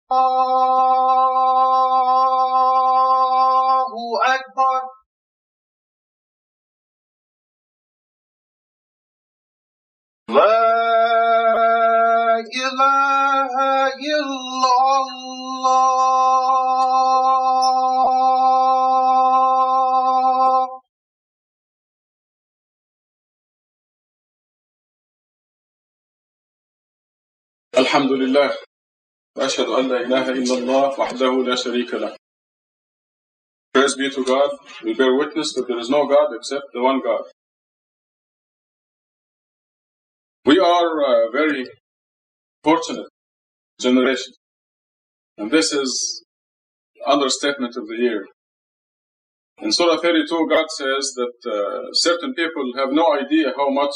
Allahu Akbar. La ilaha illallah. Alhamdulillah. وأشهد أن لا إله إلا الله وحده لا شريك له. Praise be to God. We bear witness that there is no God except the one God. We are a very fortunate generation. And this is the understatement of the year. In Surah 32, God says that certain people have no idea how much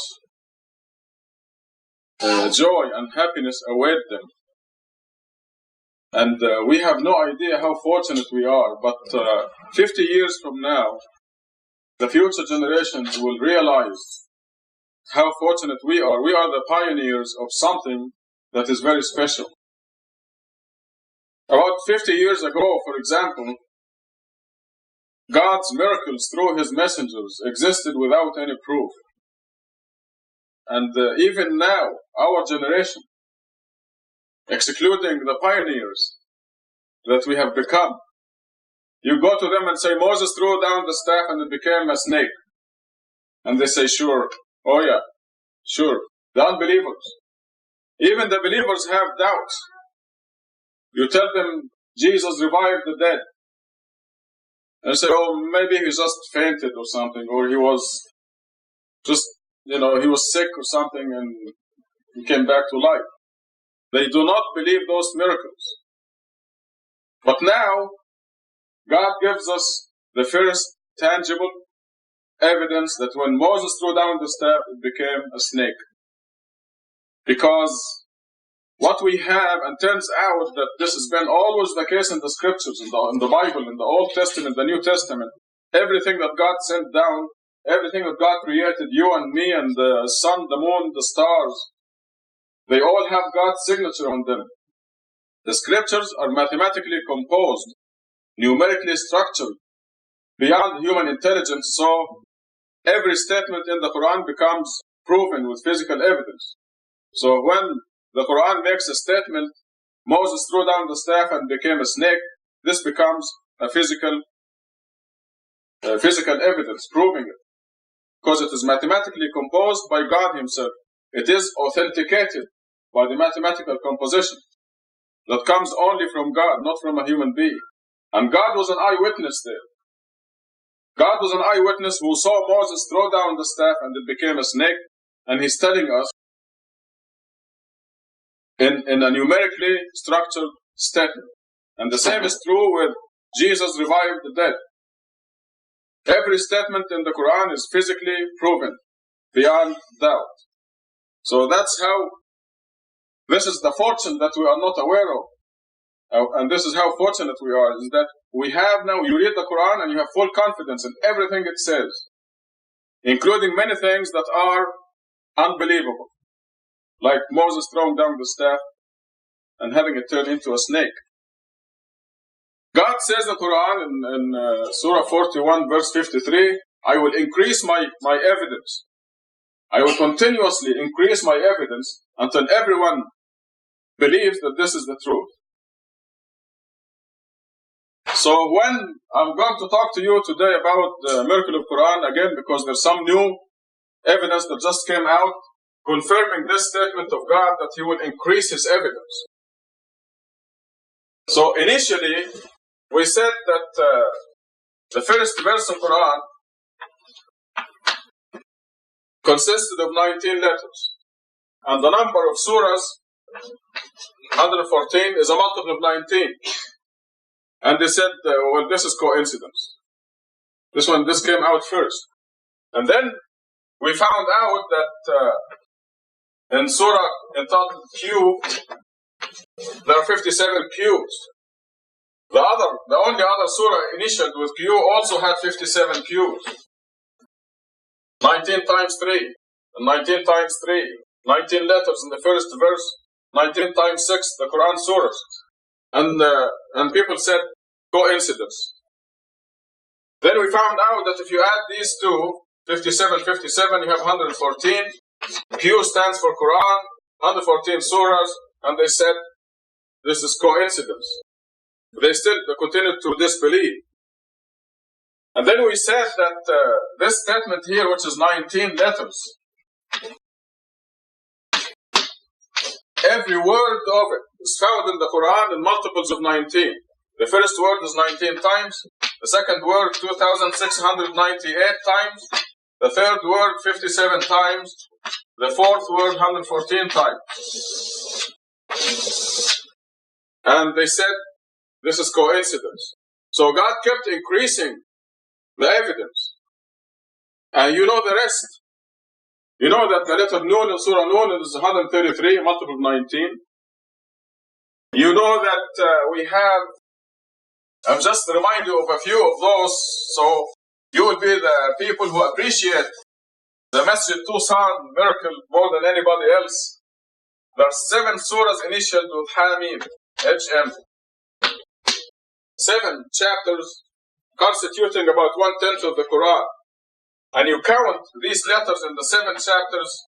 joy and happiness await them. And we have no idea how fortunate we are. But 50 years from now, the future generations will realize how fortunate we are. We are the pioneers of something that is very special. About 50 years ago, for example, God's miracles through His messengers existed without any proof. And even now, our generation, excluding the pioneers that we have become, you go to them and say, Moses threw down the staff and it became a snake. And they say, sure. Oh yeah, sure. The unbelievers. Even the believers have doubts. You tell them Jesus revived the dead. And they say, oh, maybe he just fainted or something, or he was just, he was sick or something and he came back to life. They do not believe those miracles. But now, God gives us the first tangible evidence that when Moses threw down the staff, it became a snake. Because what we have, and turns out that this has been always the case in the scriptures, in the Bible, in the Old Testament, the New Testament, everything that God sent down, everything that God created, you and me and the sun, the moon, the stars, they all have God's signature on them. The scriptures are mathematically composed, numerically structured, beyond human intelligence, so every statement in the Quran becomes proven with physical evidence. So when the Quran makes a statement, Moses threw down the staff and became a snake, this becomes a physical evidence proving it. Because it is mathematically composed by God Himself. It is authenticated by the mathematical composition that comes only from God, not from a human being. And God was an eyewitness there. God was an eyewitness who saw Moses throw down the staff and it became a snake. And He's telling us in a numerically structured statement. And the same is true with Jesus revived the dead. Every statement in the Quran is physically proven beyond doubt. So that's how, this is the fortune that we are not aware of. And this is how fortunate we are, is that we have now, you read the Quran and you have full confidence in everything it says, including many things that are unbelievable, like Moses throwing down the staff and having it turn into a snake. God says in the Quran in Surah 41 verse 53, I will increase my evidence. I will continuously increase my evidence until everyone believes that this is the truth. So when I'm going to talk to you today about the miracle of Quran, again, because there's some new evidence that just came out confirming this statement of God that He will increase His evidence. So initially, we said that the first verse of Quran consisted of 19 letters. And the number of surahs, 114, is a multiple of 19. And they said, well, this is coincidence. This came out first. And then we found out that in surah entitled Q, there are 57 Qs. The only other surah initiated with Q also had 57 Qs. 19 times 3, and 19 times 3, 19 letters in the first verse, 19 times 6, the Quran surahs. And people said coincidence. Then we found out that if you add these two, 57, 57, you have 114. Q stands for Quran, 114 surahs, and they said this is coincidence. They continued to disbelieve. And then we said that this statement here, which is 19 letters, every word of it is found in the Quran in multiples of 19. The first word is 19 times, the second word 2,698 times, the third word 57 times, the fourth word 114 times. And they said this is coincidence. So God kept increasing the evidence. And you know the rest. You know that the letter Nun in Surah Nun is 133, multiple of 19. You know that we have, I'll just remind you of a few of those, so you will be the people who appreciate the Masjid Tucson miracle more than anybody else. There are 7 surahs initialed with Hamim, HM. 7 chapters constituting about 1/10 of the Quran. And you count these letters in the 7 chapters,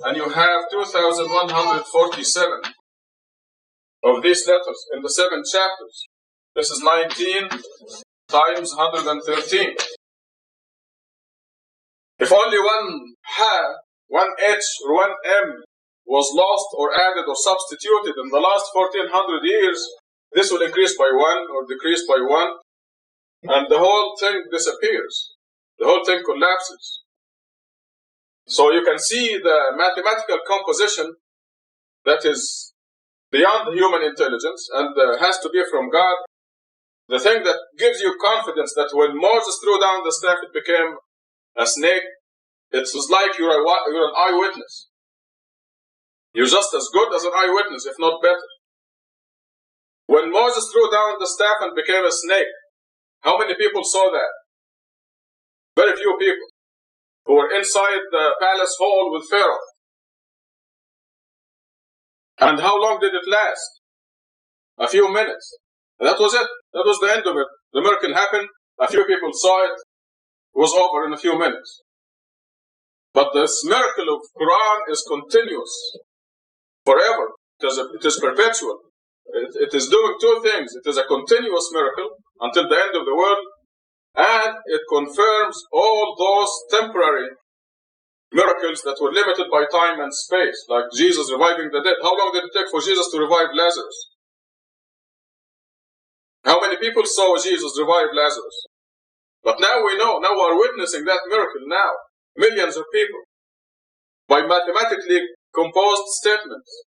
and you have 2,147 of these letters in the 7 chapters. This is 19 times 113. If only one ha, one h, or one m was lost or added or substituted in the last 1400 years, this will increase by 1 or decrease by 1, and the whole thing disappears. The whole thing collapses. So you can see the mathematical composition that is beyond human intelligence and has to be from God. The thing that gives you confidence that when Moses threw down the staff, it became a snake. It was like you're an eyewitness. You're just as good as an eyewitness, if not better. When Moses threw down the staff and became a snake, how many people saw that? Very few people who were inside the palace hall with Pharaoh. And how long did it last? A few minutes. And that was it. That was the end of it. The miracle happened. A few people saw it. It was over in a few minutes. But this miracle of Quran is continuous. Forever. It is perpetual. It is doing 2 things. It is a continuous miracle until the end of the world. And it confirms all those temporary miracles that were limited by time and space, like Jesus reviving the dead. How long did it take for Jesus to revive Lazarus? How many people saw Jesus revive Lazarus? But now we know, now we are witnessing that miracle now. Millions of people. By mathematically composed statements,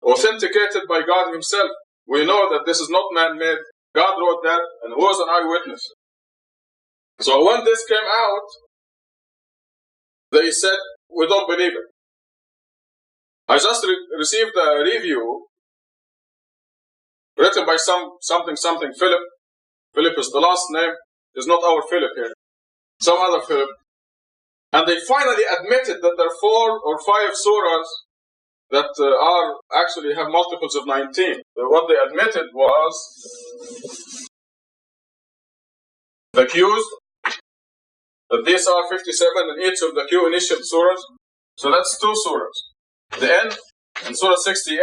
authenticated by God himself. We know that this is not man-made. God wrote that and was an eyewitness. So when this came out, they said, we don't believe it. I just received a review written by something Philip. Philip is the last name. It's not our Philip here. Some other Philip. And they finally admitted that there are 4 or 5 surahs that actually have multiples of 19. What they admitted was the Q's, that these are 57 in each of the Q initial surahs. So that's 2 surahs. The end, in Surah 68,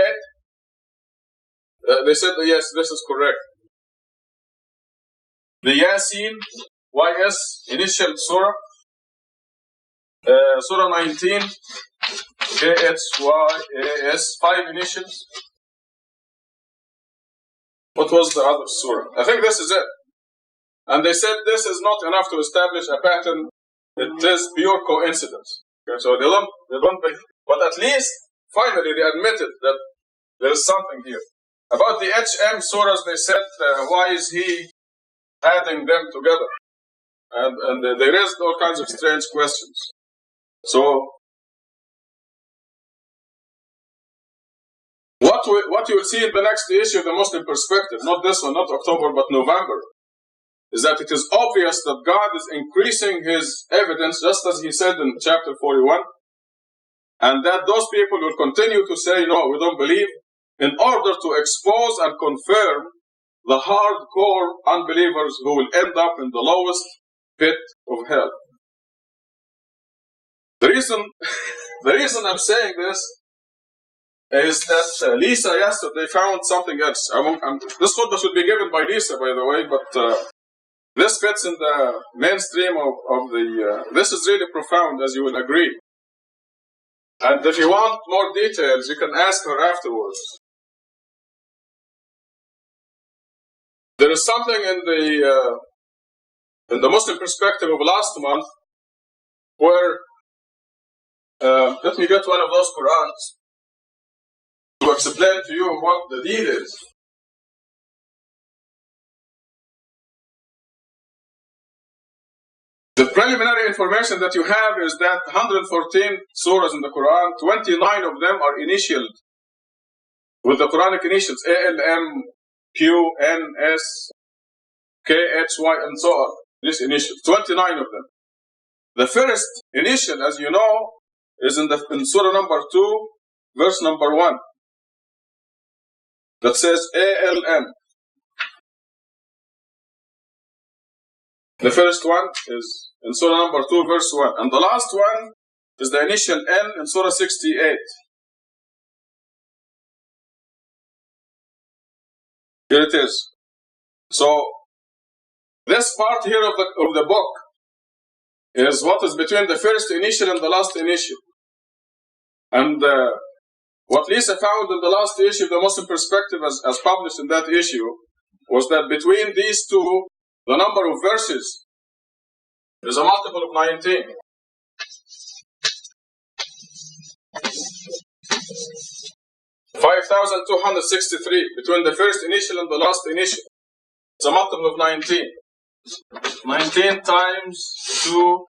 they said, yes, this is correct. The Yasin, YS, initial surah, Surah 19, KHYAS, 5 initials. What was the other surah? I think this is it. And they said this is not enough to establish a pattern. It is pure coincidence. Okay, so they don't, but at least finally they admitted that there is something here. About the HM surahs, they said, why is he adding them together? And they raised all kinds of strange questions. So what you will see in the next issue, the Muslim perspective, not this one, not October, but November, is that it is obvious that God is increasing his evidence, just as he said in chapter 41, and that those people will continue to say, no, we don't believe, in order to expose and confirm the hardcore unbelievers who will end up in the lowest pit of hell. The reason I'm saying this is that Lisa yesterday found something else. This khutbah should be given by Lisa, by the way, but this fits in the mainstream of the... this is really profound, as you will agree. And if you want more details, you can ask her afterwards. There is something in the Muslim perspective of last month where... let me get one of those Qurans to explain to you what the deal is. The preliminary information that you have is that 114 surahs in the Quran, 29 of them are initialed with the Quranic initials ALM, Q, N, S, K, H, Y, and so on. These initials, 29 of them. The first initial, as you know, is in surah number 2, verse number 1. That says ALM. The first one is in surah number 2, verse 1. And the last one is the initial N in surah 68. Here it is. So, this part here of the book is what is between the first initial and the last initial. And what Lisa found in the last issue, the Muslim perspective as published in that issue, was that between these two, the number of verses is a multiple of 19. (5,263) between the first initial and the last initial. It's a multiple of 19. 19 times 2,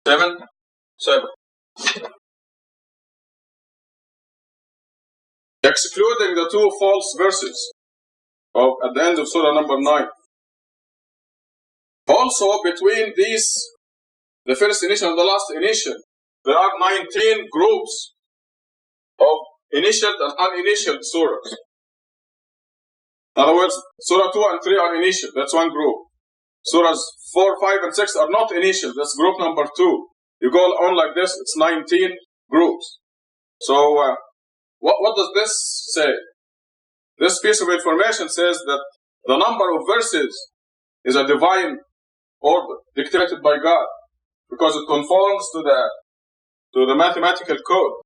7. Excluding the two false verses at the end of surah number 9. Also, between these, the first initial and the last initial, there are 19 groups of initialed and uninitialed surahs. In other words, surah 2 and 3 are initial, that's one group. Surahs 4, 5, and 6 are not initial, that's group number 2. You go on like this, it's 19 groups. So, what does this say? This piece of information says that the number of verses is a divine order dictated by God because it conforms to the mathematical code.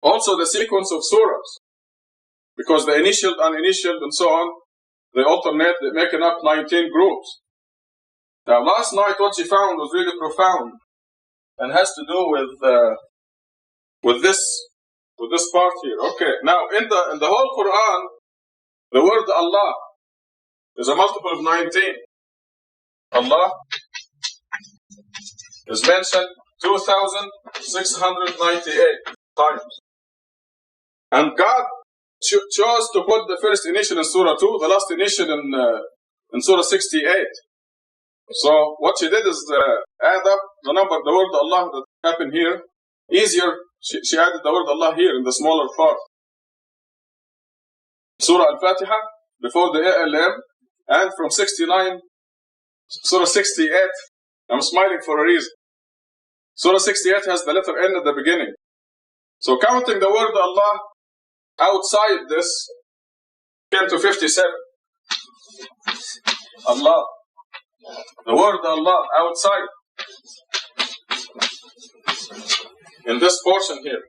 Also, the sequence of surahs, because the initial, uninitial, and so on, they alternate, making up 19 groups. Now, last night what she found was really profound and has to do with this part here. Okay, now in the whole Quran, the word Allah is a multiple of 19. Allah is mentioned 2,698 times. And God chose to put the first initial in Surah 2, the last initial in Surah 68. So what she did is add up the number, the word Allah that happened here. Easier, she added the word Allah here in the smaller part. Surah Al-Fatiha, before the ALM, and from 69, Surah 68, I'm smiling for a reason. Surah 68 has the letter N at the beginning. So counting the word Allah outside this came to 57. Allah. The word Allah outside. In this portion here.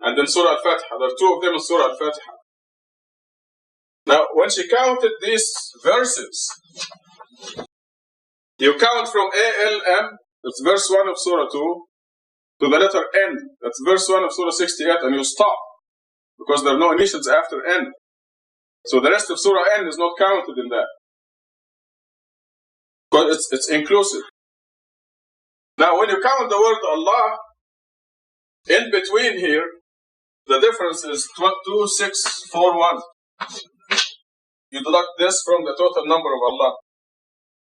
And in Surah Al-Fatiha. There are two of them in Surah Al-Fatiha. Now, when she counted these verses, you count from ALM, that's verse 1 of Surah 2, to the letter N, that's verse 1 of Surah 68, and you stop, because there are no initials after N. So the rest of Surah N is not counted in that. Because it's inclusive. Now, when you count the word Allah, in between here, the difference is 2641. You deduct this from the total number of Allah,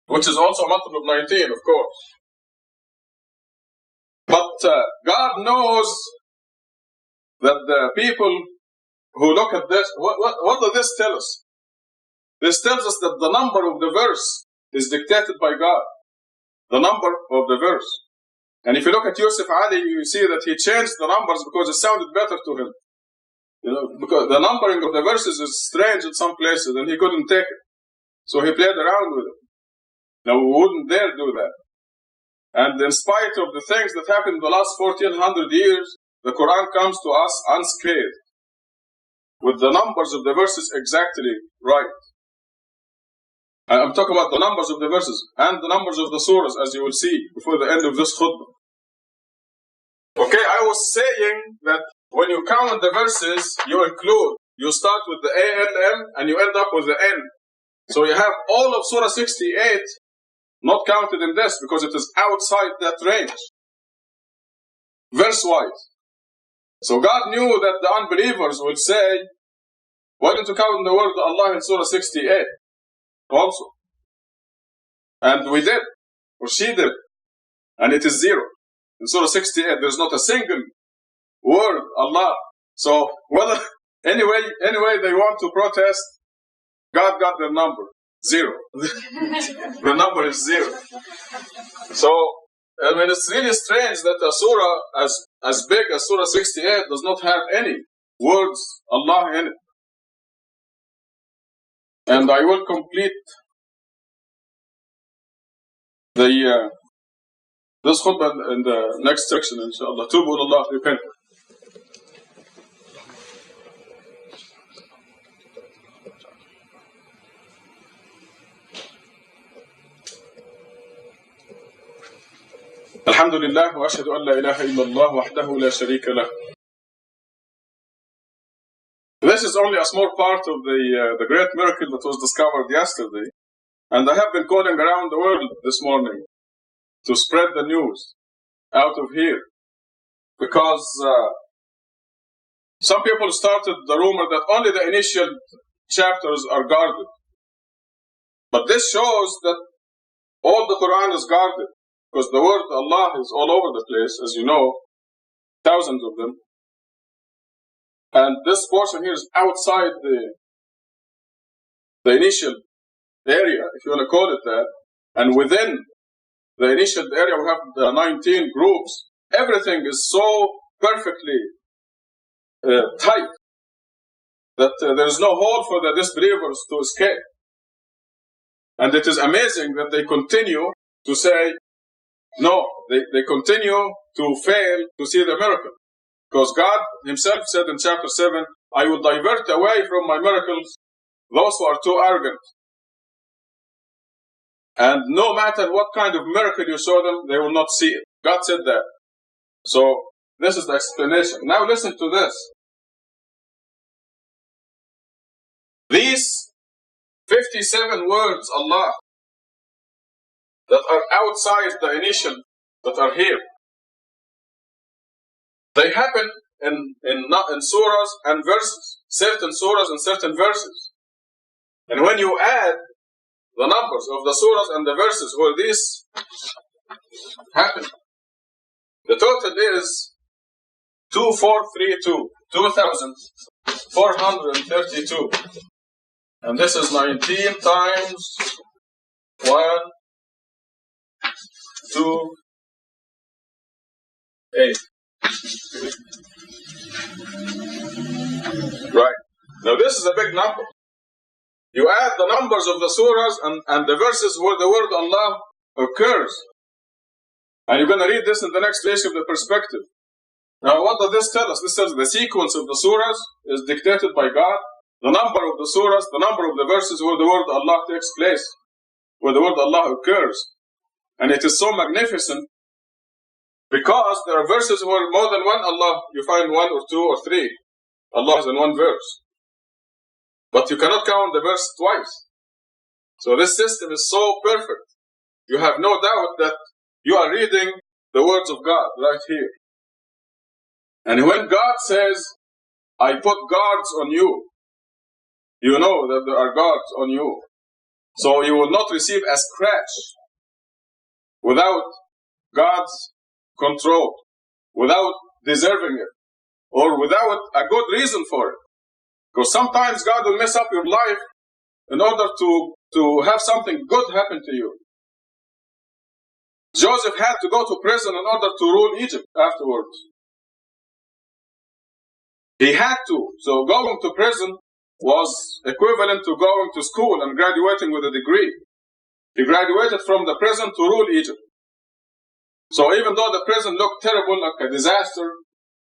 which is also a multiple of 19, of course. But God knows that the people who look at this, what does this tell us? This tells us that the number of the verse is dictated by God. The number of the verse. And if you look at Yusuf Ali, you see that he changed the numbers because it sounded better to him. You know, because the numbering of the verses is strange in some places and he couldn't take it. So he played around with it. Now we wouldn't dare do that. And in spite of the things that happened in the last 1400 years, the Quran comes to us unscathed, with the numbers of the verses exactly right. I'm talking about the numbers of the verses and the numbers of the surahs, as you will see before the end of this khutbah. Okay, I was saying that when you count the verses, you start with the ALM and you end up with the N. So you have all of Surah 68 not counted in this because it is outside that range, verse-wise. So God knew that the unbelievers would say, why don't you count the word Allah in Surah 68? Also. And we did, or she did, and it is 0. In Surah 68, there's not a single word Allah. So, whether anyway they want to protest, God got their number, 0. The number is 0. So, I mean, it's really strange that a surah as big as Surah 68 does not have any words Allah in it. And I will complete this khutbah in the next section, inshallah. Tubu Allah, repent. Alhamdulillah, wa ashhadu an la ilaha illallah wahdahu la sharika lah. This is only a small part of the great miracle that was discovered yesterday. And I have been going around the world this morning to spread the news out of here. Because some people started the rumor that only the initial chapters are guarded. But this shows that all the Quran is guarded. Because the word Allah is all over the place, as you know, thousands of them. And this portion here is outside the initial area, if you want to call it that. And within the initial area, we have the 19 groups. Everything is so perfectly tight that there is no hole for the disbelievers to escape. And it is amazing that they continue to say, no, they continue to fail to see the miracle. Because God himself said in chapter 7, I will divert away from my miracles those who are too arrogant. And no matter what kind of miracle you show them, they will not see it. God said that. So, this is the explanation. Now listen to this. These 57 words, Allah, that are outside the initial, that are here, they happen in surahs and verses, certain surahs and certain verses. And when you add the numbers of the surahs and the verses where these happen, the total is 2432, 2432. And this is 19 times 1, 2, 8. Right. Now this is a big number. You add the numbers of the surahs and the verses where the word Allah occurs. And you're going to read this in the next page of the perspective. Now what does this tell us? This tells the sequence of the surahs is dictated by God. The number of the surahs, the number of the verses where the word Allah takes place, where the word Allah occurs. And it is so magnificent because there are verses where more than one Allah, you find 1 or 2 or 3 Allahs in one verse. But you cannot count the verse twice. So this system is so perfect. You have no doubt that you are reading the words of God right here. And when God says, I put guards on you, you know that there are guards on you. So you will not receive a scratch without God's control, without deserving it, or without a good reason for it. Because sometimes God will mess up your life in order to have something good happen to you. Joseph had to go to prison in order to rule Egypt afterwards. He had to. So going to prison was equivalent to going to school and graduating with a degree. He graduated from the prison to rule Egypt. So even though the prison looked terrible, like a disaster,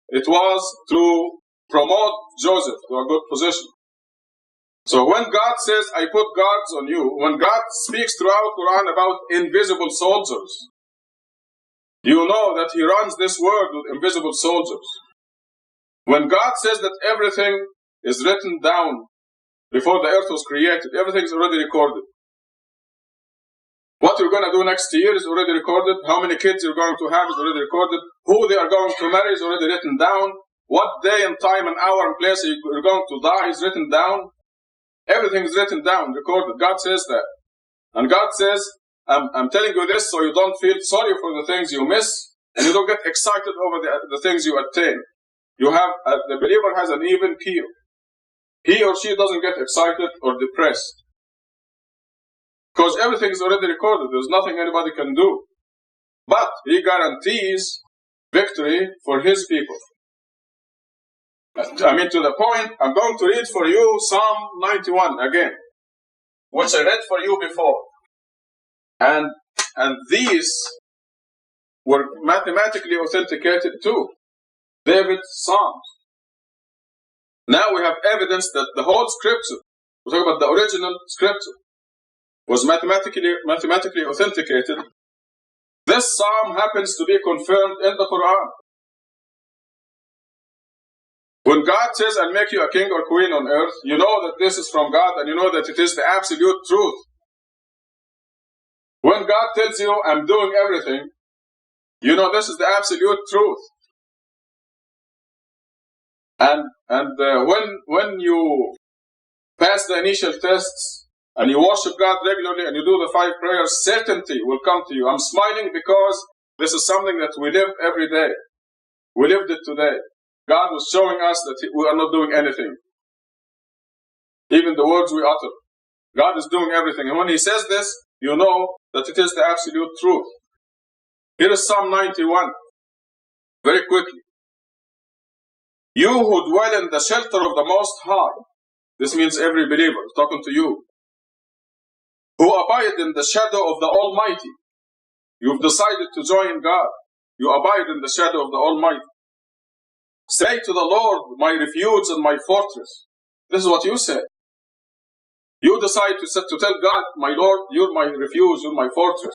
it was to promote Joseph to a good position. So when God says, I put guards on you, when God speaks throughout Quran about invisible soldiers, you know that He runs this world with invisible soldiers. When God says that everything is written down before the earth was created, everything is already recorded. What you're going to do next year is already recorded. How many kids you're going to have is already recorded. Who they are going to marry is already written down. What day and time and hour and place you're going to die is written down. Everything is written down, recorded. God says that. And God says, I'm telling you this so you don't feel sorry for the things you miss and you don't get excited over the things you attain. You have, the believer has an even keel. He or she doesn't get excited or depressed. Because everything is already recorded. There's nothing anybody can do. But He guarantees victory for His people. I mean, to the point, I'm going to read for you Psalm 91 again, which I read for you before. And these were mathematically authenticated too. David's Psalms. Now we have evidence that the whole scripture, we're talking about the original scripture, was mathematically authenticated. This psalm happens to be confirmed in the Quran. When God says, I'll make you a king or queen on earth, you know that this is from God and you know that it is the absolute truth. When God tells you, I'm doing everything, you know this is the absolute truth. And when you pass the initial tests and you worship God regularly and you do the 5 prayers, certainty will come to you. I'm smiling because this is something that we live every day. We lived it today. God was showing us that we are not doing anything. Even the words we utter. God is doing everything. And when He says this, you know that it is the absolute truth. Here is Psalm 91. Very quickly. You who dwell in the shelter of the Most High. This means every believer, talking to you. Who abide in the shadow of the Almighty. You've decided to join God. You abide in the shadow of the Almighty. Say to the Lord, my refuge and my fortress. This is what you say. You decide to tell God, my Lord, you're my refuge, you're my fortress.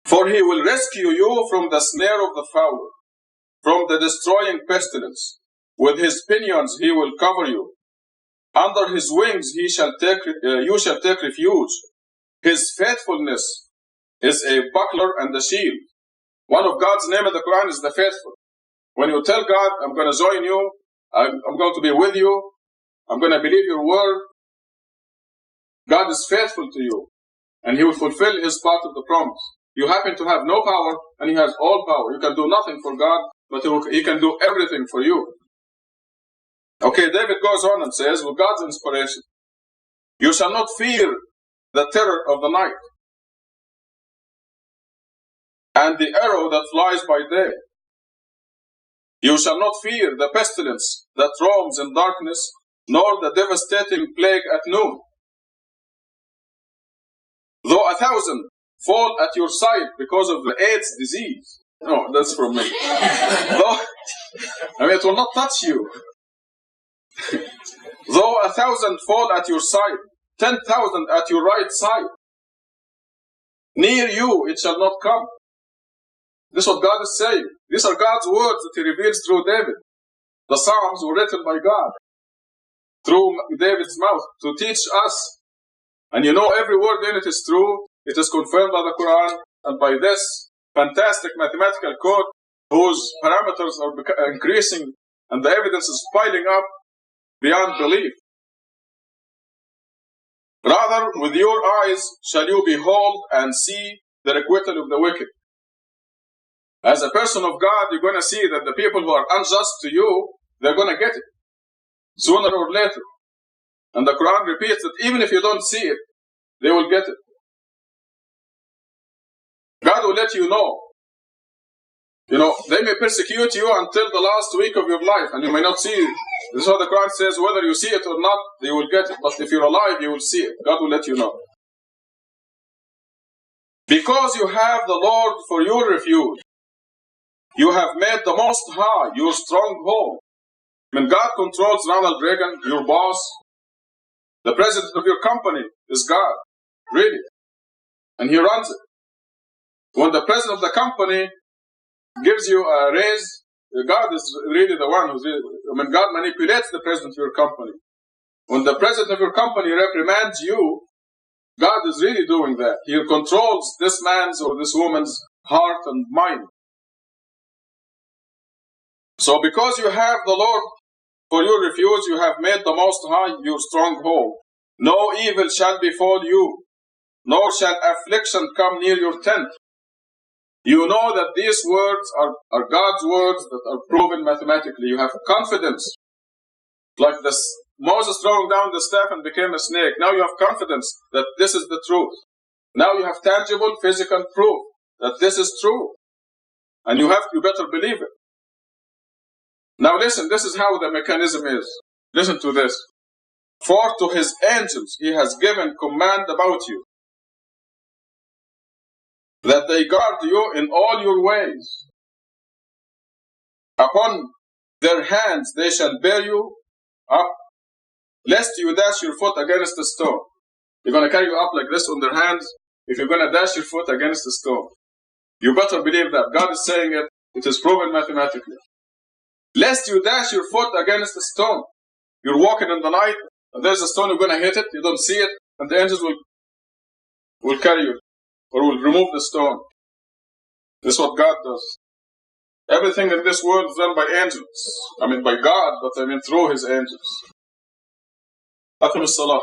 For He will rescue you from the snare of the fowler, from the destroying pestilence. With His pinions He will cover you. Under His wings you shall take refuge. His faithfulness is a buckler and a shield. One of God's name in the Quran is the faithful. When you tell God, I'm going to join you, I'm going to be with you, I'm going to believe your word, God is faithful to you, and He will fulfill His part of the promise. You happen to have no power, and He has all power. You can do nothing for God, but He can do everything for you. Okay, David goes on and says, with God's inspiration, you shall not fear the terror of the night, and the arrow that flies by day. You shall not fear the pestilence that roams in darkness, nor the devastating plague at noon. Though 1,000 fall at your side because of the AIDS disease. No, that's from me. It will not touch you. Though 1,000 fall at your side, 10,000 at your right side, near you it shall not come. This is what God is saying. These are God's words that He reveals through David. The Psalms were written by God through David's mouth to teach us. And you know every word in it is true. It is confirmed by the Quran and by this fantastic mathematical code whose parameters are increasing and the evidence is piling up beyond belief. Rather, with your eyes shall you behold and see the requital of the wicked. As a person of God, you're going to see that the people who are unjust to you, they're going to get it sooner or later. And the Quran repeats that even if you don't see it, they will get it. God will let you know. You know, they may persecute you until the last week of your life, and you may not see it. This is what the Quran says, whether you see it or not, they will get it. But if you're alive, you will see it. God will let you know. Because you have the Lord for your refuge, you have made the Most High your stronghold. When God controls Ronald Reagan, your boss, the president of your company is God, really. And He runs it. When the president of the company gives you a raise, God is really the one who's really, when God manipulates the president of your company. When the president of your company reprimands you, God is really doing that. He controls this man's or this woman's heart and mind. So because you have the Lord for your refuge, you have made the Most High your stronghold. No evil shall befall you, nor shall affliction come near your tent. You know that these words are God's words that are proven mathematically. You have confidence. Like this, Moses throwing down the staff and became a snake. Now you have confidence that this is the truth. Now you have tangible physical proof that this is true. And you better believe it. Now listen, this is how the mechanism is. Listen to this. For to His angels He has given command about you, that they guard you in all your ways. Upon their hands they shall bear you up, lest you dash your foot against a stone. They're going to carry you up like this on their hands if you're going to dash your foot against a stone. You better believe that. God is saying it. It is proven mathematically. Lest you dash your foot against a stone. You're walking in the night, and there's a stone, you're going to hit it, you don't see it, and the angels will carry you, or will remove the stone. This is what God does. Everything in this world is done by angels. I mean by God, but I mean through His angels. Akim as-salah.